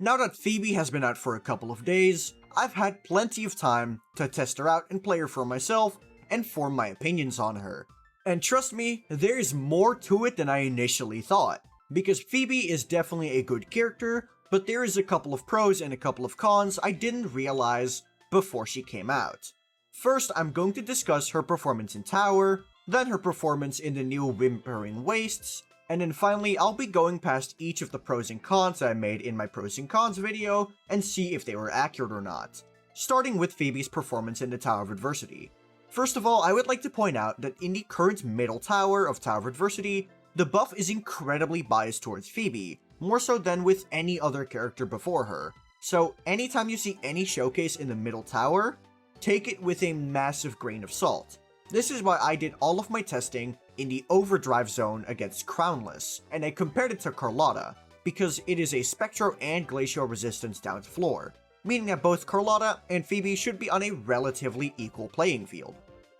Now that Phoebe has been out for a couple of days, I've had plenty of time to test her out and play her for myself and form my opinions on her. And trust me, there's more to it than I initially thought, because Phoebe is definitely a good character, but there is a couple of pros and a couple of cons I didn't realize before she came out. First, I'm going to discuss her performance in Tower, then her performance in the new Wuthering Wastes, and then finally I'll be going past each of the pros and cons I made in my pros and cons video and see if they were accurate or not. Starting with Phoebe's performance in the Tower of Adversity. First of all, I would like to point out that in the current middle tower of Tower of Adversity, the buff is incredibly biased towards Phoebe, more so than with any other character before her. So anytime you see any showcase in the middle tower, take it with a massive grain of salt. This is why I did all of my testing in the overdrive zone against Crownless, and I compared it to Carlotta, because it is a Spectro and Glacial resistance down to floor, meaning that both Carlotta and Phoebe should be on a relatively equal playing field.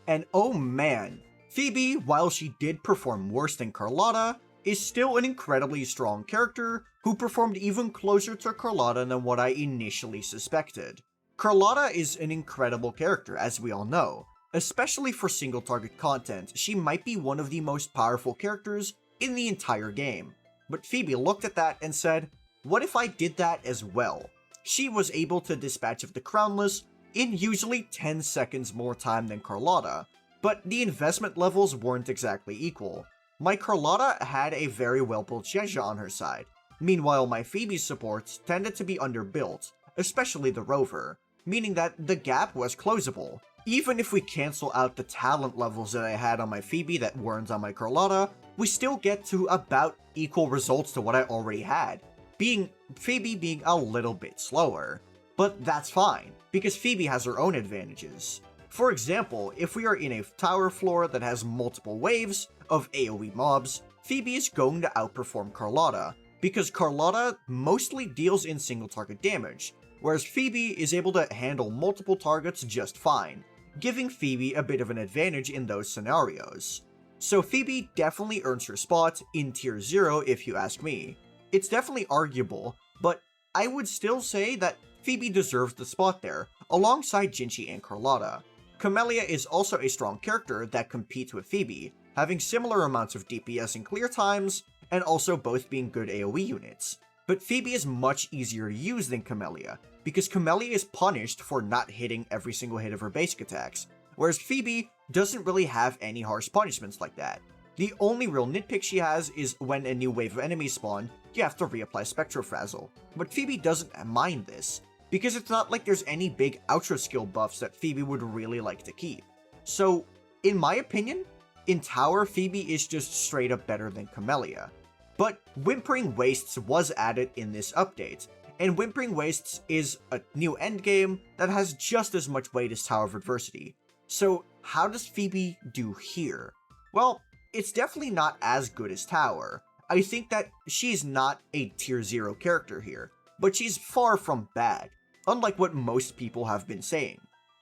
And oh man, Phoebe, while she did perform worse than Carlotta, is still an incredibly strong character who performed even closer to Carlotta than what I initially suspected. Carlotta is an incredible character, as we all know. Especially for single target content, she might be one of the most powerful characters in the entire game. But Phoebe looked at that and said, what if I did that as well? She was able to dispatch of the Crownless in usually 10 seconds more time than Carlotta, but the investment levels weren't exactly equal. My Carlotta had a very well-built Zhezha on her side. Meanwhile, my Phoebe's supports tended to be underbuilt, especially the Rover, meaning that the gap was closable. Even if we cancel out the talent levels that I had on my Phoebe that weren't on my Carlotta, we still get to about equal results to what I already had, Phoebe being a little bit slower. But that's fine, because Phoebe has her own advantages. For example, if we are in a tower floor that has multiple waves of AoE mobs, Phoebe is going to outperform Carlotta, because Carlotta mostly deals in single target damage, whereas Phoebe is able to handle multiple targets just fine, giving Phoebe a bit of an advantage in those scenarios. So Phoebe definitely earns her spot in tier 0 if you ask me. It's definitely arguable, but I would still say that Phoebe deserves the spot there, alongside Jinchi and Carlotta. Camellia is also a strong character that competes with Phoebe, having similar amounts of DPS and clear times, and also both being good AoE units. But Phoebe is much easier to use than Camellia, because Camellia is punished for not hitting every single hit of her basic attacks, whereas Phoebe doesn't really have any harsh punishments like that. The only real nitpick she has is when a new wave of enemies spawn, you have to reapply Spectrofrazzle, but Phoebe doesn't mind this, because it's not like there's any big outro skill buffs that Phoebe would really like to keep. So, in my opinion, in Tower, Phoebe is just straight up better than Camellia. But Whimpering Wastes was added in this update, and Whimpering Wastes is a new endgame that has just as much weight as Tower of Adversity. So how does Phoebe do here? Well, it's definitely not as good as Tower. I think that she's not a tier 0 character here, but she's far from bad, unlike what most people have been saying.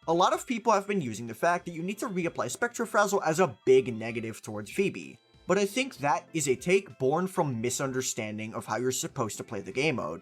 A lot of people have been using the fact that you need to reapply Spectrofrazzle as a big negative towards Phoebe, but I think that is a take born from misunderstanding of how you're supposed to play the game mode.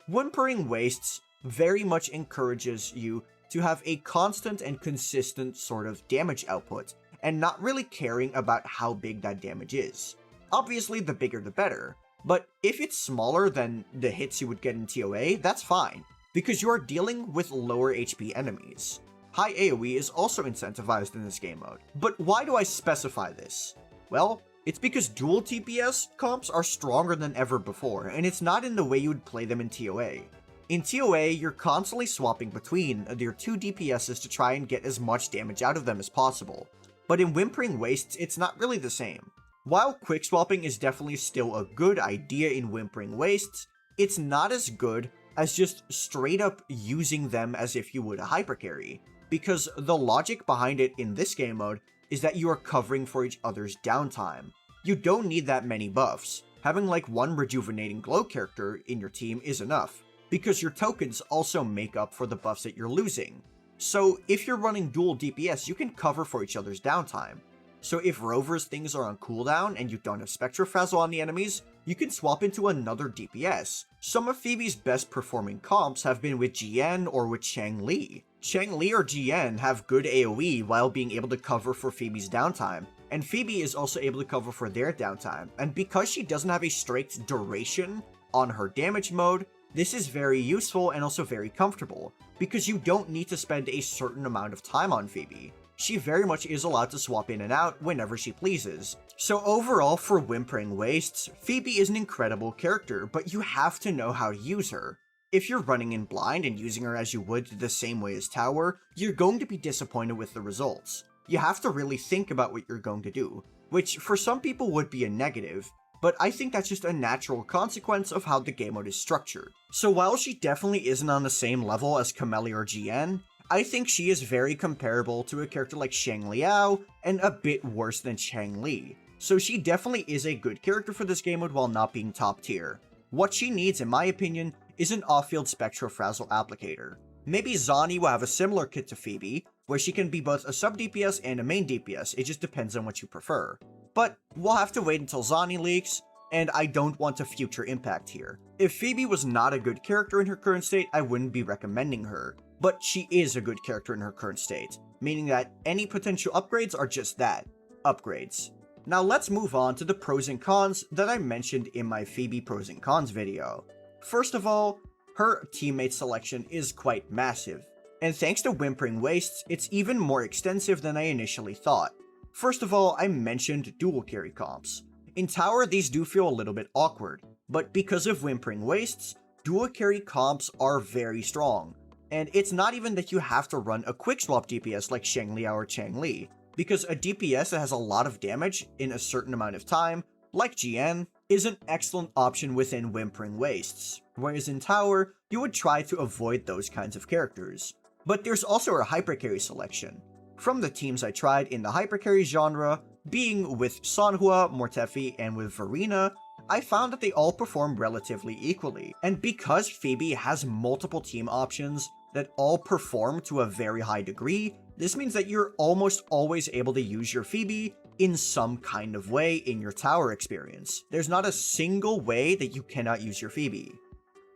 Whimpering Wastes very much encourages you to have a constant and consistent sort of damage output, and not really caring about how big that damage is. Obviously, the bigger the better, but if it's smaller than the hits you would get in TOA, that's fine, because you are dealing with lower HP enemies. High AoE is also incentivized in this game mode. But why do I specify this? Well, it's because dual TPS comps are stronger than ever before, and it's not in the way you would play them in TOA. In TOA, you're constantly swapping between your two DPSs to try and get as much damage out of them as possible. But in Whimpering Wastes, it's not really the same. While quick swapping is definitely still a good idea in Whimpering Wastes, it's not as good as just straight up using them as if you would a hypercarry, because the logic behind it in this game mode is that you are covering for each other's downtime. You don't need that many buffs. Having like one rejuvenating glow character in your team is enough, because your tokens also make up for the buffs that you're losing. So if you're running dual DPS, you can cover for each other's downtime. So if Rover's things are on cooldown and you don't have Spectrofrazzle on the enemies, you can swap into another DPS, Some of Phoebe's best performing comps have been with Jian or with Chang-Li. Chang-Li or Jian have good AoE while being able to cover for Phoebe's downtime, and Phoebe is also able to cover for their downtime, and because she doesn't have a strict duration on her damage mode, this is very useful and also very comfortable, because you don't need to spend a certain amount of time on Phoebe. She very much is allowed to swap in and out whenever she pleases. So overall, for Whimpering Wastes, Phoebe is an incredible character, but you have to know how to use her. If you're running in blind and using her as you would the same way as Tower, you're going to be disappointed with the results. You have to really think about what you're going to do, which for some people would be a negative, but I think that's just a natural consequence of how the game mode is structured. So while she definitely isn't on the same level as Camellia or Jian, I think she is very comparable to a character like Shang Liao and a bit worse than Chang Li. So she definitely is a good character for this game mode while not being top tier. What she needs, in my opinion, is an off-field Spectrofrazzle applicator. Maybe Zani will have a similar kit to Phoebe, where she can be both a sub DPS and a main DPS, it just depends on what you prefer. But we'll have to wait until Zani leaks, and I don't want a future impact here. If Phoebe was not a good character in her current state, I wouldn't be recommending her, but she is a good character in her current state, meaning that any potential upgrades are just that, upgrades. Now let's move on to the pros and cons that I mentioned in my Phoebe pros and cons video. First of all, her teammate selection is quite massive, and thanks to Whimpering Wastes, it's even more extensive than I initially thought. First of all, I mentioned dual carry comps. In Tower, these do feel a little bit awkward, but because of Whimpering Wastes, dual carry comps are very strong. And it's not even that you have to run a quick swap DPS like Shang Liao or Chang Li, because a DPS that has a lot of damage in a certain amount of time, like Jian, is an excellent option within Whimpering Wastes, whereas in Tower, you would try to avoid those kinds of characters. But there's also a hypercarry selection. From the teams I tried in the hypercarry genre, being with Sanhua, Mortefi, and with Verena, I found that they all perform relatively equally. And because Phoebe has multiple team options that all perform to a very high degree, this means that you're almost always able to use your Phoebe in some kind of way in your Tower experience. There's not a single way that you cannot use your Phoebe.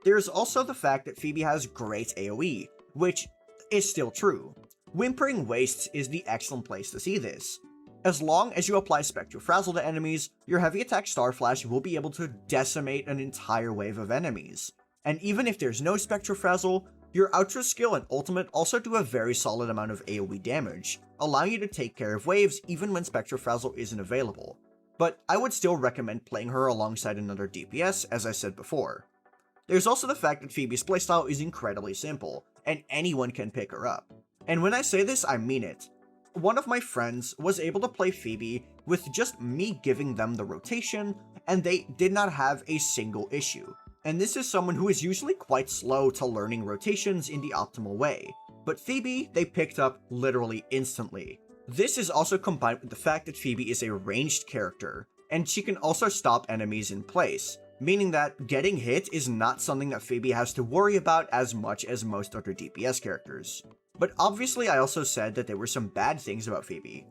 There's also the fact that Phoebe has great AoE, which is still true. Whimpering Wastes is the excellent place to see this. As long as you apply Spectrofrazzle to enemies, your heavy attack Starflash will be able to decimate an entire wave of enemies. And even if there's no Spectrofrazzle, your Ultra Skill and Ultimate also do a very solid amount of AoE damage, allowing you to take care of waves even when Spectrofrazzle isn't available. But I would still recommend playing her alongside another DPS, as I said before. There's also the fact that Phoebe's playstyle is incredibly simple, and anyone can pick her up. And when I say this, I mean it. One of my friends was able to play Phoebe with just me giving them the rotation, and they did not have a single issue. And this is someone who is usually quite slow to learning rotations in the optimal way. But Phoebe, they picked up literally instantly. This is also combined with the fact that Phoebe is a ranged character, and she can also stop enemies in place, meaning that getting hit is not something that Phoebe has to worry about as much as most other DPS characters. But obviously I also said that there were some bad things about Phoebe.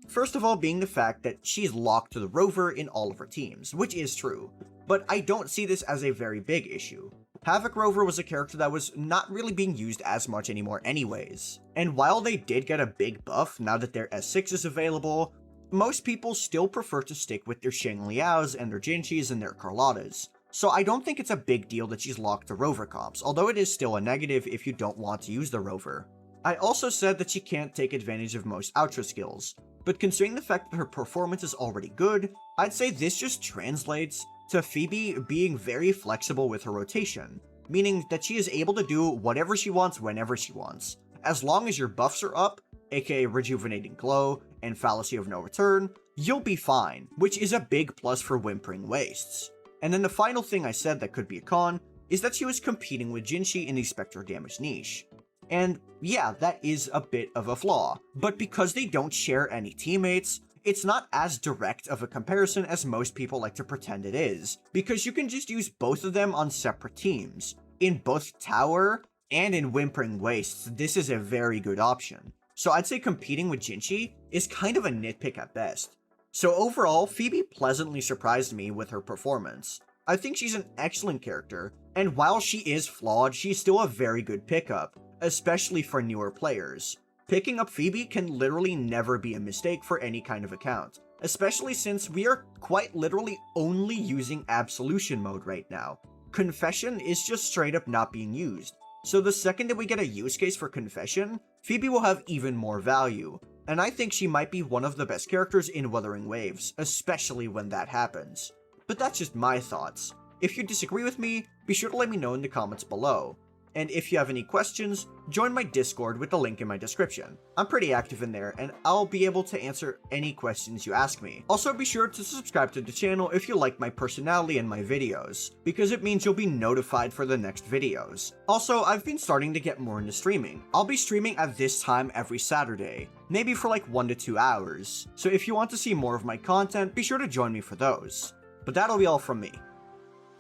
First of all being the fact that she's locked to the rover in all of her teams, which is true, but I don't see this as a very big issue. Havoc Rover was a character that was not really being used as much anymore anyways, and while they did get a big buff now that their S6 is available, most people still prefer to stick with their Shang Liaos and their Jinchis and their Carlottas. So I don't think it's a big deal that she's locked to rover comps, although it is still a negative if you don't want to use the rover. I also said that she can't take advantage of most Ultra skills, but considering the fact that her performance is already good, I'd say this just translates to Phoebe being very flexible with her rotation, meaning that she is able to do whatever she wants whenever she wants. As long as your buffs are up, aka Rejuvenating Glow and Fallacy of No Return, you'll be fine, which is a big plus for Whimpering Wastes. And then the final thing I said that could be a con is that she was competing with Jinshi in the Spectre damage niche. And yeah, that is a bit of a flaw, but because they don't share any teammates, it's not as direct of a comparison as most people like to pretend it is, because you can just use both of them on separate teams. In both Tower and in Whimpering Wastes, this is a very good option. So I'd say competing with Jinshi is kind of a nitpick at best. So overall, Phoebe pleasantly surprised me with her performance. I think she's an excellent character, and while she is flawed, she's still a very good pickup, especially for newer players. Picking up Phoebe can literally never be a mistake for any kind of account, especially since we are quite literally only using Absolution mode right now. Confession is just straight up not being used, so the second that we get a use case for Confession, Phoebe will have even more value, and I think she might be one of the best characters in Wuthering Waves, especially when that happens. But that's just my thoughts. If you disagree with me, be sure to let me know in the comments below. And if you have any questions, join my Discord with the link in my description. I'm pretty active in there, and I'll be able to answer any questions you ask me. Also, be sure to subscribe to the channel if you like my personality and my videos, because it means you'll be notified for the next videos. Also, I've been starting to get more into streaming. I'll be streaming at this time every Saturday, maybe for like 1 to 2 hours. So if you want to see more of my content, be sure to join me for those. But that'll be all from me.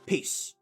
Peace.